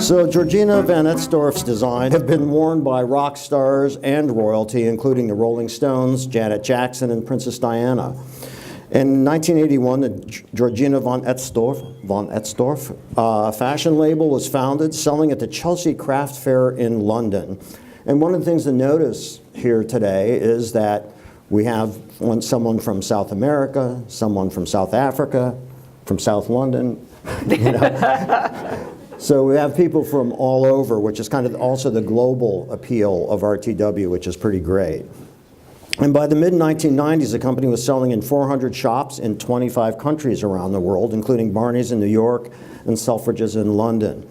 So Georgina von Etzdorf's design have been worn by rock stars and royalty, including the Rolling Stones, Janet Jackson, and Princess Diana. In 1981, the Georgina von Etzdorf fashion label was founded, selling at the Chelsea Craft Fair in London. And one of the things to notice here today is that we have someone from South America, someone from South Africa, from South London. You know? So we have people from all over, which is kind of also the global appeal of RTW, which is pretty great. And by the mid-1990s, the company was selling in 400 shops in 25 countries around the world, including Barney's in New York and Selfridges in London.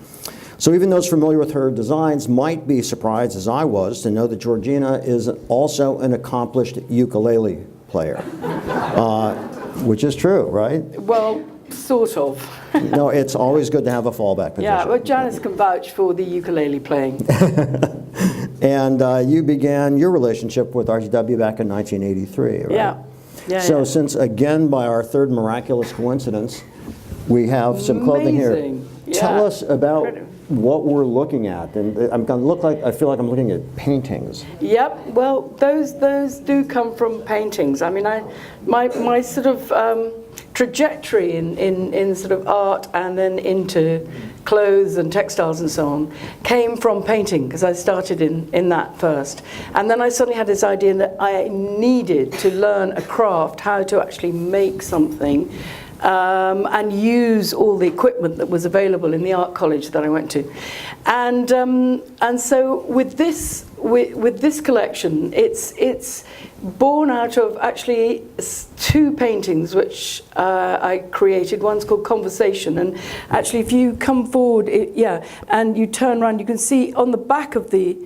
So even those familiar with her designs might be surprised, as I was, to know that Georgina is also an accomplished ukulele player, which is true, right? Well, sort of. No, it's always good to have a fallback position. Yeah, well, Janice can vouch for the ukulele playing. And you began your relationship with RTW back in 1983, right? Yeah. So since, again, by our third miraculous coincidence, we have some clothing here. Tell us about what we're looking at. And I'm going to look like, I feel like I'm looking at paintings. Yep, well, those do come from paintings. I mean, my sort of trajectory in sort of art and then into clothes and textiles and so on came from painting, because I started in that first. And then I suddenly had this idea that I needed to learn a craft, how to actually make something, and use all the equipment that was available in the art college that I went to. And so with this collection, it's born out of actually two paintings which I created. One's called Conversation, and actually if you come forward, and you turn around, you can see on the back of the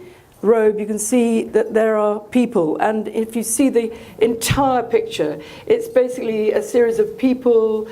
robe, you can see that there are people, and if you see the entire picture, it's basically a series of people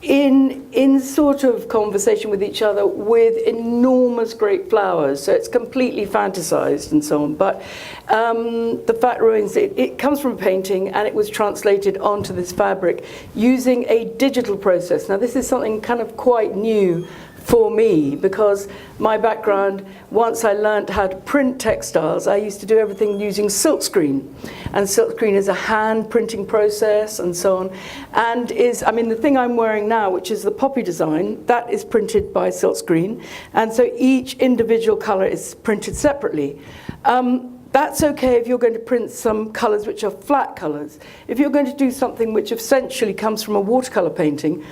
in sort of conversation with each other with enormous great flowers. So it's completely fantasized and so on. But the fact remains, it comes from painting, and it was translated onto this fabric using a digital process. Now this is something kind of quite new for me, because my background, once I learned how to print textiles, I used to do everything using silkscreen. And silkscreen is a hand printing process and so on. And the thing I'm wearing now, which is the poppy design, that is printed by silkscreen. And so each individual color is printed separately. That's okay if you're going to print some colors which are flat colors. If you're going to do something which essentially comes from a watercolor painting,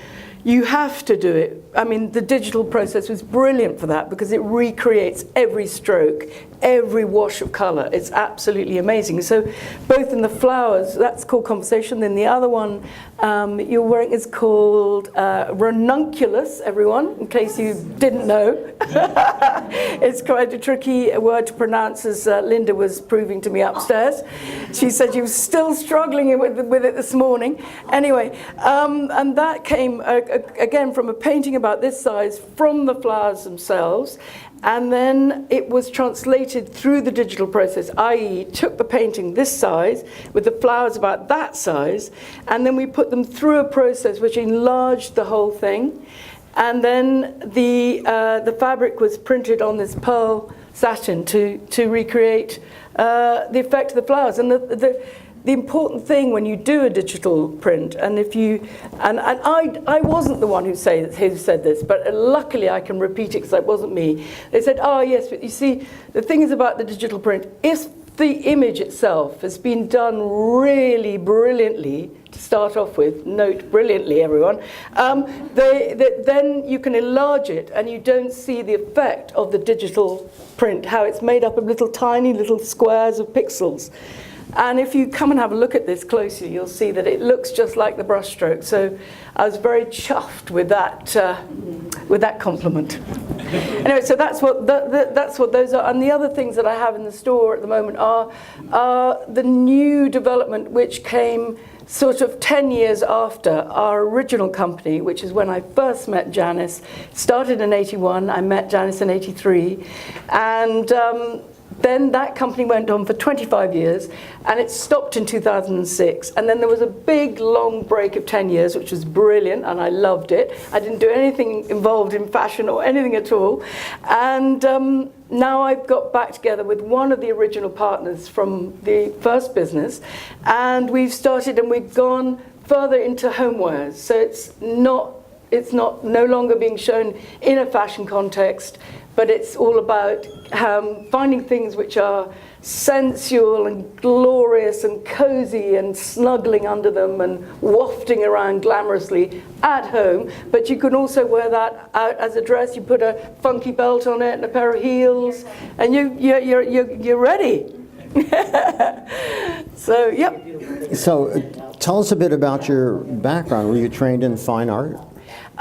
you have to do it. I mean, the digital process was brilliant for that, because it recreates every stroke, every wash of color. It's absolutely amazing. So both in the flowers, that's called Conversation, then the other one you're wearing is called Ranunculus, everyone, in case you didn't know. It's quite a tricky word to pronounce, as Linda was proving to me upstairs. She said she was still struggling with it this morning. Anyway, and that came, again, from a painting about this size, from the flowers themselves. And then it was translated through the digital process, i.e. took the painting this size with the flowers about that size, and then we put them through a process which enlarged the whole thing. And then the fabric was printed on this pearl satin to recreate the effect of the flowers. And the important thing when you do a digital print, and I wasn't the one who said this, but luckily I can repeat it because it wasn't me. They said, oh yes, but you see, the thing is about the digital print, if the image itself has been done really brilliantly, to start off with, note brilliantly everyone, then you can enlarge it and you don't see the effect of the digital print, how it's made up of tiny little squares of pixels. And if you come and have a look at this closely, you'll see that it looks just like the brushstroke. So I was very chuffed with that compliment. Anyway, so that's what those are. And the other things that I have in the store at the moment are the new development, which came sort of 10 years after our original company, which is when I first met Janice. Started in '81, I met Janice in '83, and then that company went on for 25 years, and it stopped in 2006. And then there was a big, long break of 10 years, which was brilliant, and I loved it. I didn't do anything involved in fashion or anything at all. And now I've got back together with one of the original partners from the first business, and we've started and we've gone further into homewares. So it's no longer being shown in a fashion context, but it's all about finding things which are sensual and glorious and cozy and snuggling under them and wafting around glamorously at home. But you can also wear that out as a dress. You put a funky belt on it and a pair of heels, and you're ready. So, yep. So tell us a bit about your background. Were you trained in fine art?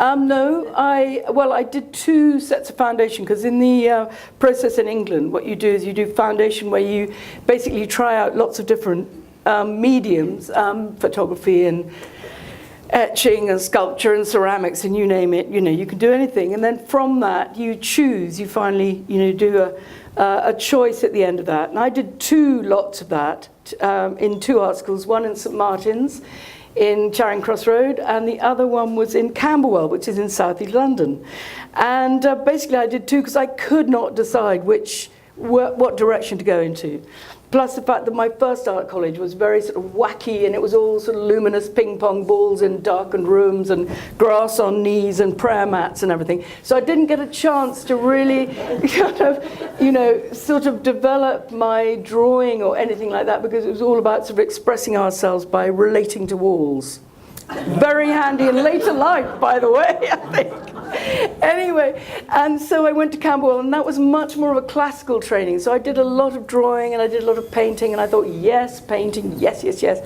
No, I did 2 sets of foundation, because in the process in England, what you do is you do foundation where you basically try out lots of different mediums, photography and etching and sculpture and ceramics and you name it, you can do anything. And then from that you finally, do a choice at the end of that. And I did 2 lots of that in 2 art schools, one in St Martin's in Charing Cross Road, and the other one was in Camberwell, which is in South East London. And basically I did 2 because I could not decide what direction to go into. Plus the fact that my first art college was very sort of wacky, and it was all sort of luminous ping pong balls in darkened rooms and grass on knees and prayer mats and everything. So I didn't get a chance to really kind of, sort of develop my drawing or anything like that, because it was all about sort of expressing ourselves by relating to walls. Very handy in later life, by the way, I think. Anyway, and so I went to Camberwell, and that was much more of a classical training. So I did a lot of drawing and I did a lot of painting, and I thought, yes, painting, yes, yes, yes.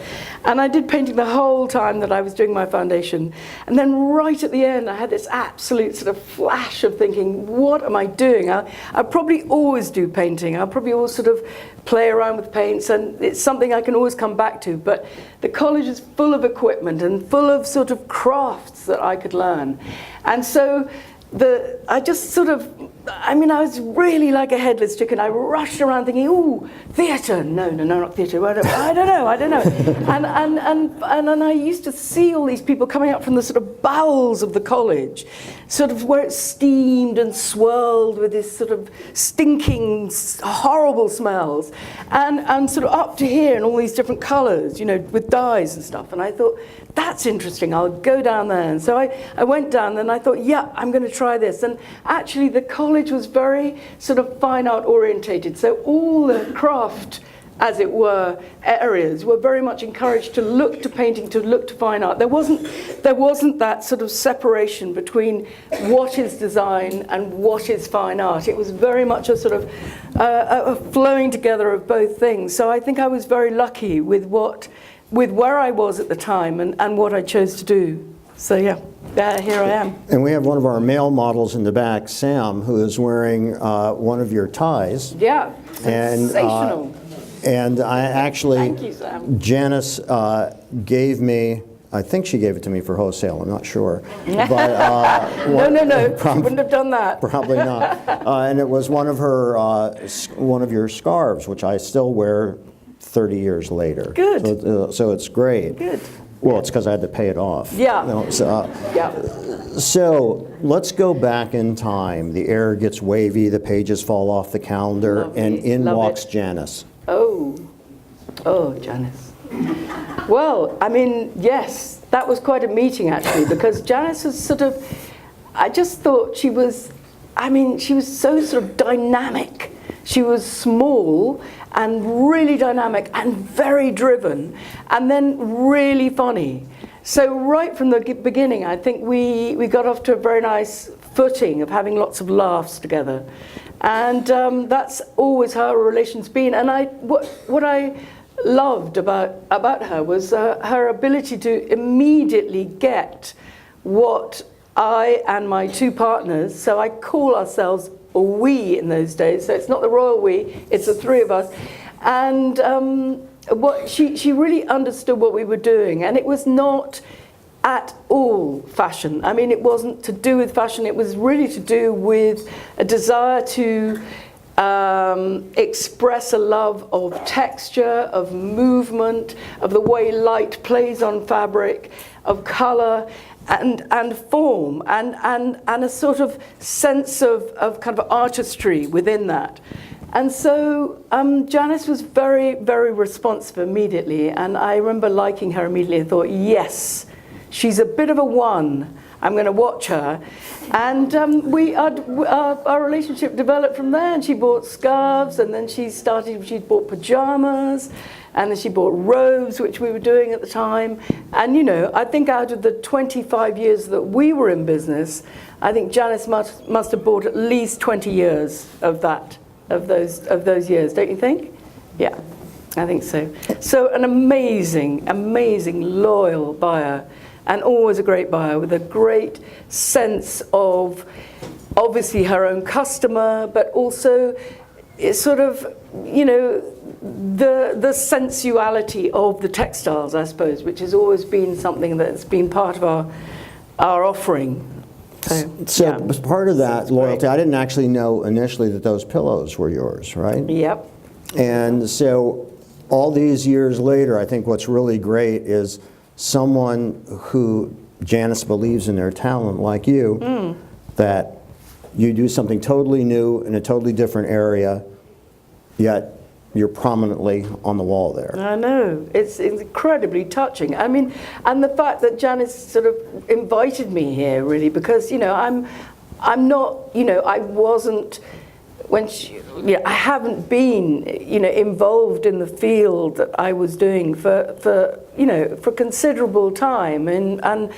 And I did painting the whole time that I was doing my foundation. And then right at the end, I had this absolute sort of flash of thinking, what am I doing? I'll probably always do painting. I'll probably always sort of play around with paints, and it's something I can always come back to. But the college is full of equipment and full of sort of crafts that I could learn. And so I was really like a headless chicken. I rushed around thinking, ooh, theatre. No, not theatre. I don't know. And I used to see all these people coming up from the sort of bowels of the college, sort of where it's steamed and swirled with this sort of stinking, horrible smells, and sort of up to here in all these different colours, with dyes and stuff. And I thought, that's interesting, I'll go down there. And so I went down, and I thought, yeah, I'm going to try this. And actually the college was very sort of fine art orientated, so all the craft, as it were, areas were very much encouraged to look to painting, to look to fine art. There wasn't that sort of separation between what is design and what is fine art. It was very much a sort of a flowing together of both things. So I think I was very lucky with where I was at the time and what I chose to do. So yeah, here I am. And we have one of our male models in the back, Sam, who is wearing one of your ties. Yeah, sensational. And I actually, thank you, Sam. Janice gave me, I think she gave it to me for wholesale, I'm not sure. But, no, she wouldn't have done that. Probably not. And it was one of your scarves, which I still wear 30 years later. Good. So it's great. Good. Well, it's because I had to pay it off. Yeah. Yeah. So let's go back in time. The air gets wavy, the pages fall off the calendar, and in walks Janice. Oh, Janice. Well, I mean, yes, that was quite a meeting actually, because Janice was sort of, I just thought she was so sort of dynamic. She was small and really dynamic and very driven, and then really funny. So right from the beginning, I think we got off to a very nice footing of having lots of laughs together. And that's always how our relation's been. And what I loved about her was her ability to immediately get what I and my 2 partners, so I call ourselves a we in those days, so it's not the royal we, it's the 3 of us. And she really understood what we were doing, and it was not at all fashion. I mean, it wasn't to do with fashion, it was really to do with a desire to express a love of texture, of movement, of the way light plays on fabric, of color and form, and a sort of sense of kind of artistry within that. And so Janice was very, very responsive immediately, and I remember liking her immediately and thought, yes, she's a bit of a one. I'm going to watch her. And our relationship developed from there, and she bought scarves, and then she bought pajamas, and then she bought robes, which we were doing at the time. And you know, I think out of the 25 years that we were in business, I think Janice must have bought at least 20 years of those years, don't you think? Yeah, I think so. So an amazing, amazing, loyal buyer, and always a great buyer with a great sense of obviously her own customer, but also it's sort of, you know, the sensuality of the textiles, I suppose, which has always been something that's been part of our offering. So yeah. as part of that loyalty, I didn't actually know initially that those pillows were yours, right? Yep. And so all these years later, I think what's really great is someone who Janice believes in their talent, like you, that you do something totally new in a totally different area, yet you're prominently on the wall there. I know, it's incredibly touching. I mean, and the fact that Janice sort of invited me here, really, because, you know, I'm not, you know, I wasn't, when she, you know, I haven't been, you know, involved in the field that I was doing for you know, for considerable time, and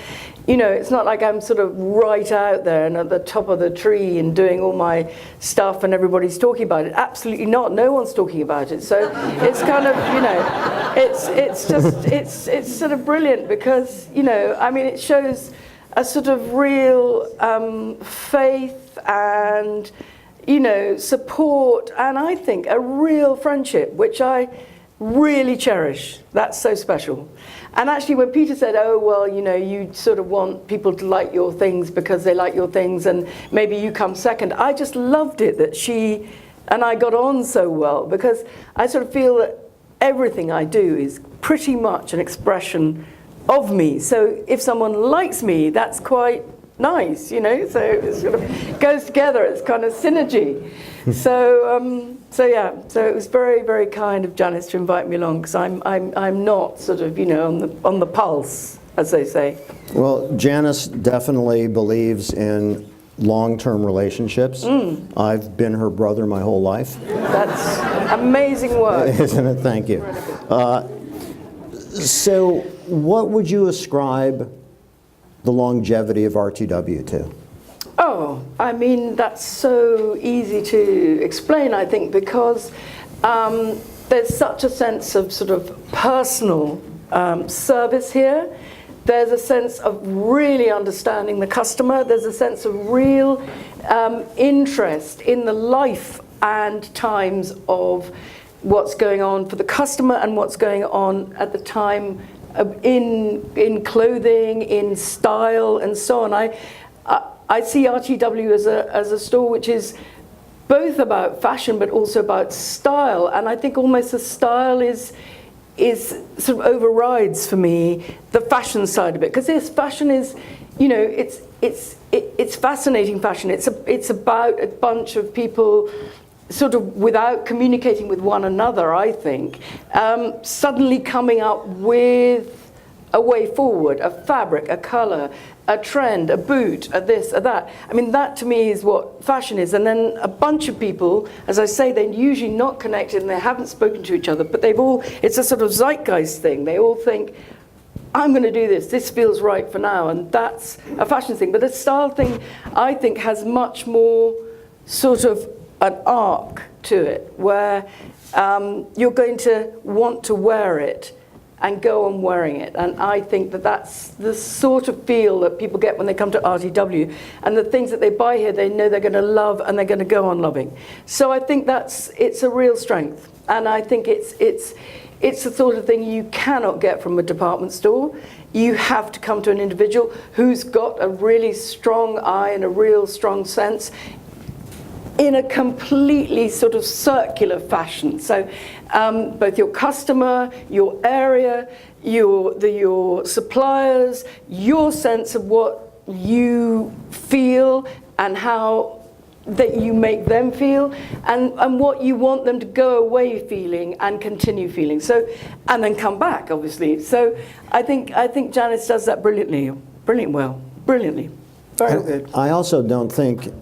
you know, it's not like I'm sort of right out there and at the top of the tree and doing all my stuff and everybody's talking about it. Absolutely not. No one's talking about it. So it's kind of, you know, it's just it's sort of brilliant because, you know, I mean, it shows a sort of real faith and, you know, support, and I think a real friendship, which I really cherish. That's so special. And actually when Peter said, oh, well, you know, you sort of want people to like your things because they like your things and maybe you come second, I just loved it that she and I got on so well, because I sort of feel that everything I do is pretty much an expression of me. So if someone likes me, that's quite nice, you know, so it sort of goes together, it's kind of synergy. So yeah, so it was very, very kind of Janice to invite me along, because I'm not sort of, you know, on the pulse, as they say. Well, Janice definitely believes in long-term relationships. I've been her brother my whole life. That's amazing work. Isn't it? Thank you. So what would you ascribe the longevity of RTW to? Oh, I mean, that's so easy to explain, I think, because there's such a sense of sort of personal service here. There's a sense of really understanding the customer. There's a sense of real interest in the life and times of what's going on for the customer and what's going on at the time in clothing, in style, and so on. I see RTW as a store which is both about fashion but also about style, and I think almost the style is sort of overrides for me the fashion side of it, because this fashion is, you know, it's fascinating fashion. It's about a bunch of people sort of without communicating with one another, I think, suddenly coming up with a way forward, a fabric, a color, a trend, a boot, a this, a that. I mean, that to me is what fashion is. And then a bunch of people, as I say, they're usually not connected and they haven't spoken to each other, but it's a sort of zeitgeist thing. They all think, I'm going to do this, this feels right for now, and that's a fashion thing. But a style thing, I think, has much more sort of an arc to it, where you're going to want to wear it and go on wearing it. And I think that that's the sort of feel that people get when they come to RTW. And the things that they buy here, they know they're going to love and they're going to go on loving. So I think it's a real strength. And I think it's the sort of thing you cannot get from a department store. You have to come to an individual who's got a really strong eye and a real strong sense in a completely sort of circular fashion. So both your customer, your area, your suppliers, your sense of what you feel and how that you make them feel, and what you want them to go away feeling and continue feeling. So, and then come back, obviously. So I think Janice does that brilliantly, brilliantly. Very good. I also don't think.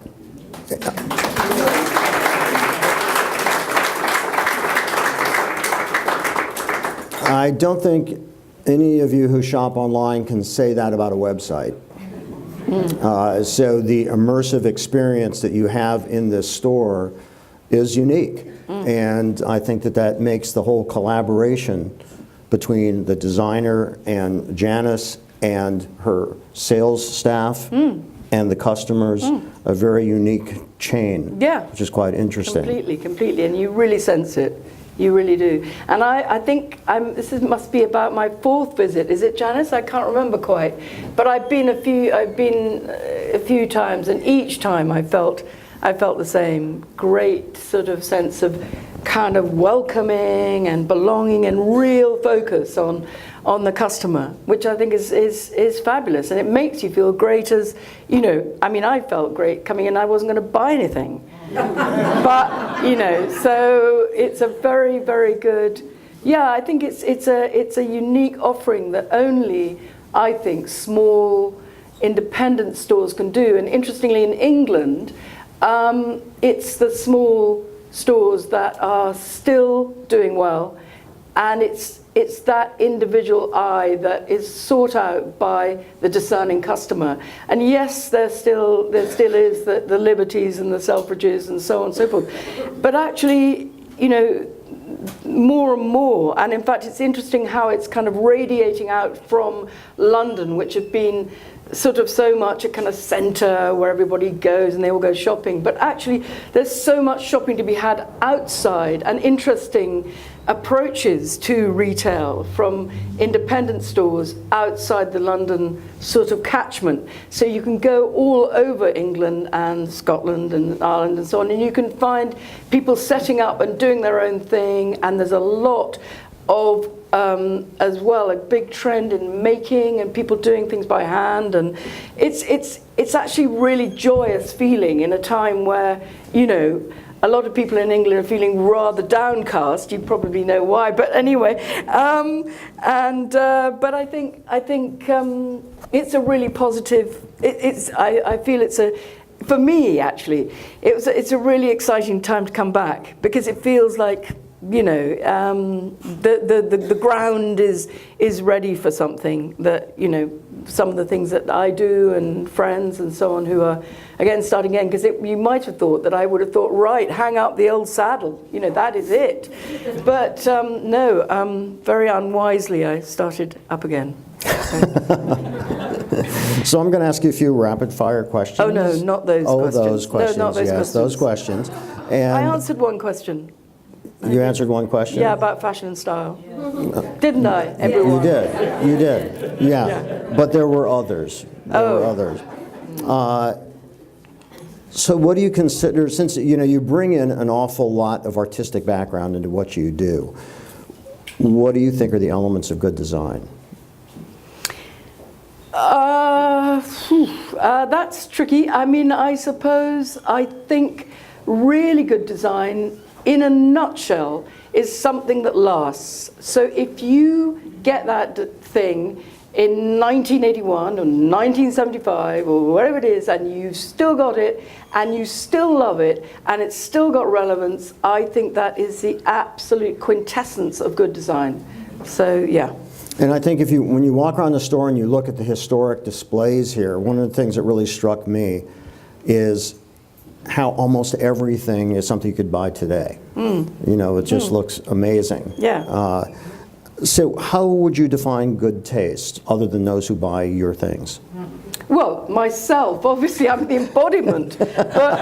I don't think any of you who shop online can say that about a website. So the immersive experience that you have in this store is unique. And I think that makes the whole collaboration between the designer and Janice and her sales staff and the customers a very unique chain, which is quite interesting. Completely, and you really sense it. You really do. And I think must be about my 4th visit. Is it, Janice? I can't remember quite. But I've been a few times, and each time I felt the same great sort of sense of kind of welcoming and belonging and real focus on the customer, which I think is fabulous. And it makes you feel great as, you know, I mean, I felt great coming in. I wasn't going to buy anything. But, you know, so it's a very, very good, I think it's a unique offering that only, I think, small independent stores can do. And interestingly, in England, it's the small stores that are still doing well, and it's that individual eye that is sought out by the discerning customer. And yes, there still is the Liberties and the Selfridges and so on and so forth. But actually, you know, more and more, and in fact it's interesting how it's kind of radiating out from London, which had been sort of so much a kind of centre where everybody goes and they all go shopping. But actually there's so much shopping to be had outside, and interesting approaches to retail from independent stores outside the London sort of catchment. So you can go all over England and Scotland and Ireland and so on, and you can find people setting up and doing their own thing. And there's a lot of as well, a big trend in making and people doing things by hand, and it's actually really joyous feeling in a time where, you know, a lot of people in England are feeling rather downcast. You probably know why, but anyway. But I think it's a really positive. I feel it's a, for me actually, it's a really exciting time to come back, because it feels like, you know, the ground is ready for something that, you know, some of the things that I do and friends and so on who are, again, starting again, because you might have thought that I would have thought, right, hang up the old saddle, you know, that is it. But no, very unwisely I started up again. So I'm going to ask you a few rapid-fire questions. Oh, no, not those questions. Oh, those questions, no, not those yes, questions. those questions. And I answered one question. You answered one question? Yeah, about fashion and style. Didn't I? Everyone. You did, yeah. But there were others. So what do you consider, since, you know, you bring in an awful lot of artistic background into what you do, what do you think are the elements of good design? That's tricky. I mean, I think really good design, in a nutshell, is something that lasts. So if you get that thing in 1981 or 1975 or whatever it is, and you've still got it, and you still love it, and it's still got relevance, I think that is the absolute quintessence of good design. So, yeah. And I think when you walk around the store and you look at the historic displays here, one of the things that really struck me is how almost everything is something you could buy today. You know, it just looks amazing. Yeah. So how would you define good taste, other than those who buy your things? Well, myself, obviously I'm the embodiment. But,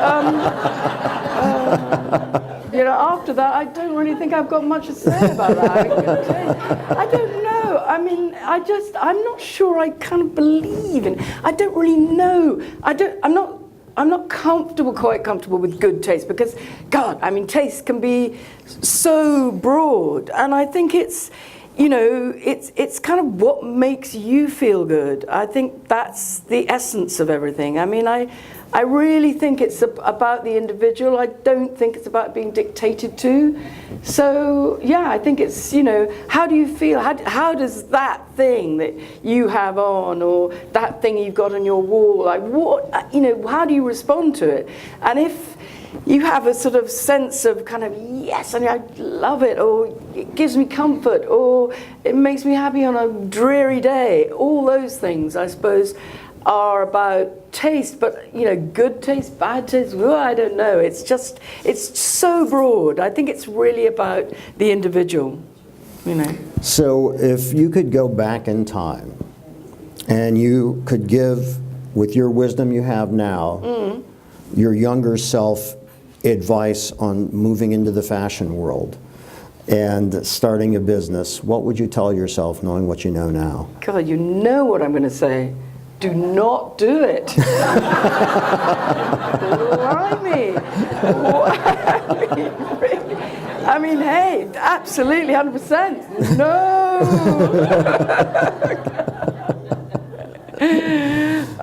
you know, after that, I don't really think I've got much to say about that. I don't know. I mean, I'm not sure I kind of believe in, I don't really know. I'm not quite comfortable with good taste, because, God, I mean, taste can be so broad, and I think it's, you know, it's kind of what makes you feel good. I think that's the essence of everything. I mean, I really think it's about the individual. I don't think it's about being dictated to. So, yeah, I think it's, you know, how do you feel? How does that thing that you have on, or that thing you've got on your wall, like what, you know, how do you respond to it? And if you have a sort of sense of kind of, yes, I love it, or it gives me comfort, or it makes me happy on a dreary day, all those things, I suppose, are about taste. But, you know, good taste, bad taste, well, I don't know. It's just, it's so broad. I think it's really about the individual, you know. So if you could go back in time and you could give, with your wisdom you have now, your younger self advice on moving into the fashion world and starting a business, what would you tell yourself knowing what you know now? God, you know what I'm going to say. Do not do it. Blimey. I mean, hey, absolutely, 100%. No.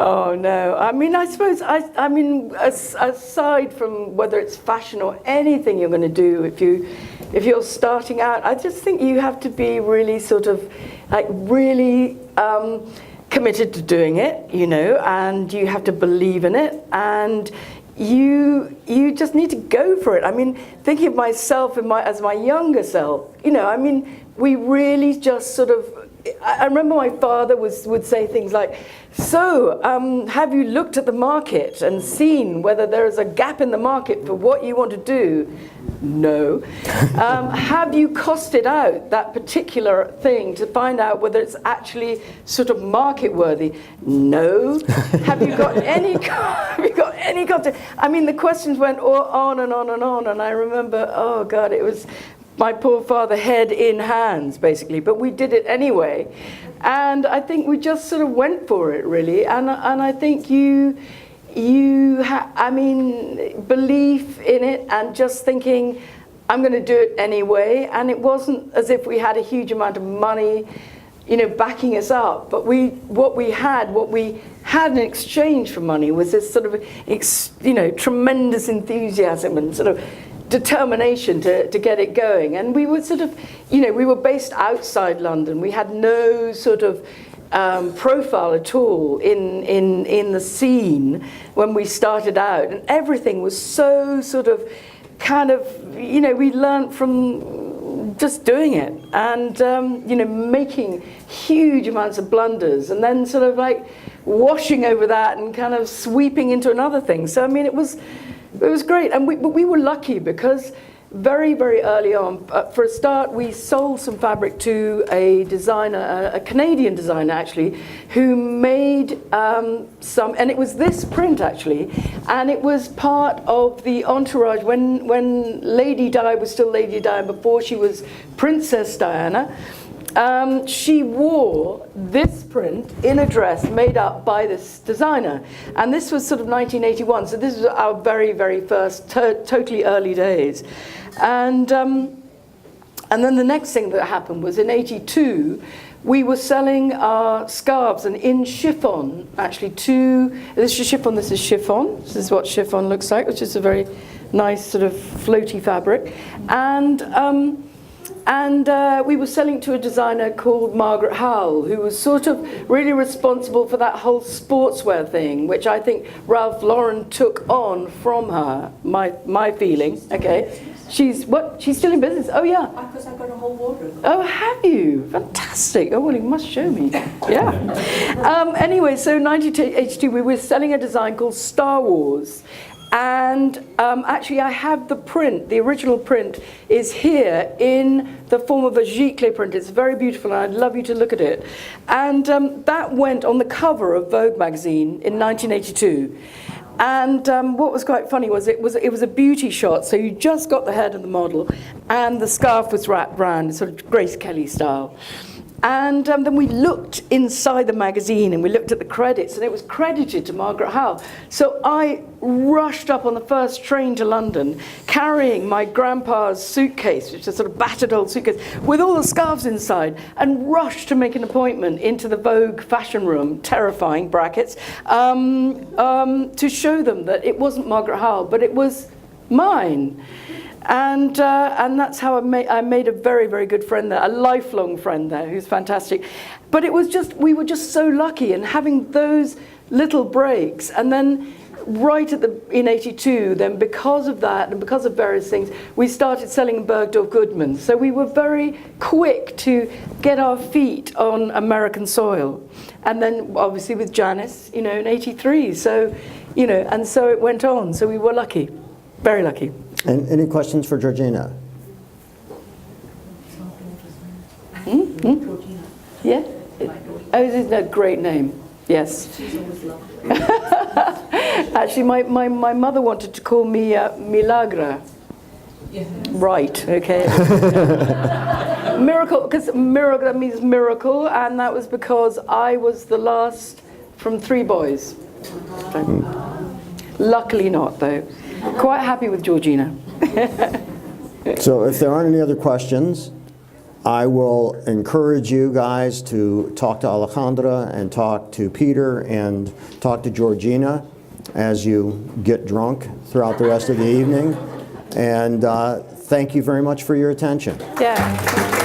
Oh no! I mean, I suppose I mean, aside from whether it's fashion or anything you're going to do, if you're starting out, I just think you have to be really sort of like really committed to doing it, you know, and you have to believe in it, and you just need to go for it. I mean, thinking of myself as my younger self, you know, I mean, we really just sort of. I remember my father would say things like, so, have you looked at the market and seen whether there is a gap in the market for what you want to do? No. Have you costed out that particular thing to find out whether it's actually sort of market worthy? No. Have you got any content? I mean, the questions went on and on and on, and I remember, oh God, it was my poor father, head in hands, basically. But we did it anyway. And I think we just sort of went for it, really. And I think I mean, belief in it and just thinking, I'm going to do it anyway. And it wasn't as if we had a huge amount of money, you know, backing us up. But what we had in exchange for money was this sort of, you know, tremendous enthusiasm and sort of determination to get it going. And we were sort of, you know, we were based outside London. We had no sort of profile at all in the scene when we started out, and everything was so sort of kind of, you know, we learned from just doing it, and you know, making huge amounts of blunders, and then sort of like washing over that and kind of sweeping into another thing. So I mean, it was great, and we were lucky because very, very early on, for a start, we sold some fabric to a designer, a Canadian designer actually, who made some, and it was this print actually, and it was part of the entourage when Lady Di was still Lady Di, before she was Princess Diana. She wore this print in a dress made up by this designer, and this was sort of 1981, so this was our very, very first totally early days. And then the next thing that happened was in 82 we were selling our scarves, and in chiffon, actually, this is chiffon, this is chiffon, this is what chiffon looks like, which is a very nice sort of floaty fabric, and we were selling to a designer called Margaret Howell, who was sort of really responsible for that whole sportswear thing, which I think Ralph Lauren took on from her, my feeling, okay. She's still in business? Oh yeah. Because I've got a whole wardrobe. Oh, have you? Fantastic. Oh, well, you must show me. Yeah. Anyway, so 1982, we were selling a design called Star Wars. And actually, I have the print. The original print is here in the form of a giclée print. It's very beautiful, and I'd love you to look at it. And that went on the cover of Vogue magazine in 1982. And what was quite funny was it was a beauty shot. So you just got the head of the model, and the scarf was wrapped round, sort of Grace Kelly style. And then we looked inside the magazine and we looked at the credits, and it was credited to Margaret Howell. So I rushed up on the first train to London, carrying my grandpa's suitcase, which is a sort of battered old suitcase, with all the scarves inside, and rushed to make an appointment into the Vogue fashion room, terrifying brackets, to show them that it wasn't Margaret Howell, but it was mine. And that's how I made a very, very good friend there, a lifelong friend there, who's fantastic. But it was just, we were just so lucky, and having those little breaks, and then right in 82, then because of that and because of various things, we started selling in Bergdorf Goodman. So we were very quick to get our feet on American soil. And then obviously with Janice, in 83. So, and so it went on. So we were lucky, very lucky. And any questions for Georgina? Georgina. Yeah? Oh, isn't that a great name? Yes. She's always lovely. Actually, my mother wanted to call me Milagra. Yes. Right, okay. Miracle, because miracle, that means miracle, and that was because I was the last from 3 boys. Luckily not, though. Quite happy with Georgina. So if there aren't any other questions, I will encourage you guys to talk to Alejandra and talk to Peter and talk to Georgina as you get drunk throughout the rest of the evening. And thank you very much for your attention. Yeah.